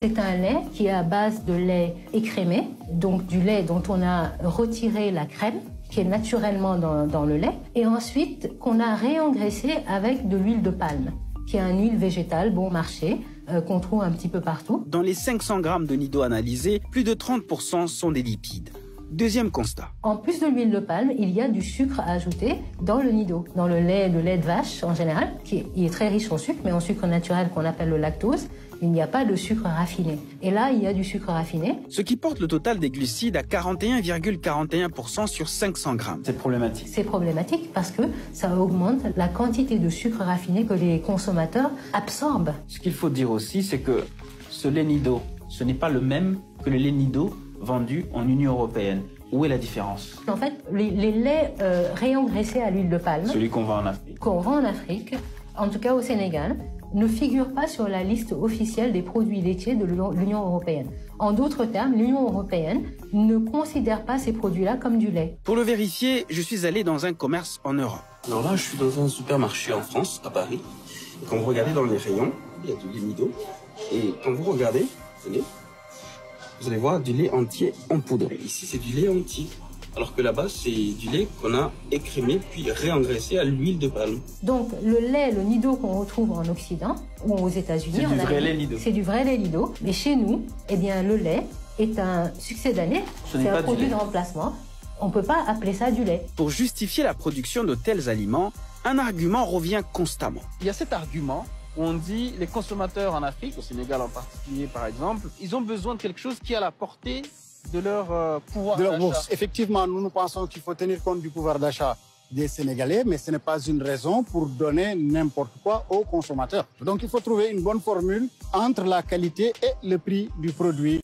C'est un lait qui est à base de lait écrémé, donc du lait dont on a retiré la crème, qui est naturellement dans le lait, et ensuite qu'on a réengraissé avec de l'huile de palme, qui est une huile végétale bon marché, qu'on trouve un petit peu partout. Dans les 500 grammes de Nido analysés, plus de 30% sont des lipides. Deuxième constat. En plus de l'huile de palme, il y a du sucre à ajouter dans le Nido. Dans le lait de vache en général, qui est très riche en sucre, mais en sucre naturel qu'on appelle le lactose, il n'y a pas de sucre raffiné. Et là, il y a du sucre raffiné. Ce qui porte le total des glucides à 41,41% sur 500 grammes. C'est problématique. C'est problématique parce que ça augmente la quantité de sucre raffiné que les consommateurs absorbent. Ce qu'il faut dire aussi, c'est que ce lait Nido, ce n'est pas le même que le lait Nido vendu en Union européenne. Où est la différence? En fait, les laits réengraissés à l'huile de palme, celui qu'on vend en Afrique, en tout cas au Sénégal, ne figure pas sur la liste officielle des produits laitiers de l'Union européenne. En d'autres termes, l'Union européenne ne considère pas ces produits-là comme du lait. Pour le vérifier, je suis allé dans un commerce en Europe. Alors là, je suis dans un supermarché en France, à Paris. Et quand vous regardez dans les rayons, il y a du lait Nido. Et quand vous regardez, vous allez voir du lait entier en poudre. Ici, c'est du lait entier. Alors que là-bas, c'est du lait qu'on a écrémé puis réengraissé à l'huile de palme. Donc le Nido qu'on retrouve en Occident ou aux États-Unis, c'est du vrai lait Nido. C'est du vrai lait Nido. Mais chez nous, eh bien, le lait est un succès d'année. C'est un produit de remplacement. On ne peut pas appeler ça du lait. Pour justifier la production de tels aliments, un argument revient constamment. Il y a cet argument où on dit les consommateurs en Afrique, au Sénégal en particulier par exemple, ils ont besoin de quelque chose qui est à la portée de leur pouvoir d'achat. Effectivement, nous pensons qu'il faut tenir compte du pouvoir d'achat des Sénégalais, mais ce n'est pas une raison pour donner n'importe quoi aux consommateurs. Donc il faut trouver une bonne formule entre la qualité et le prix du produit.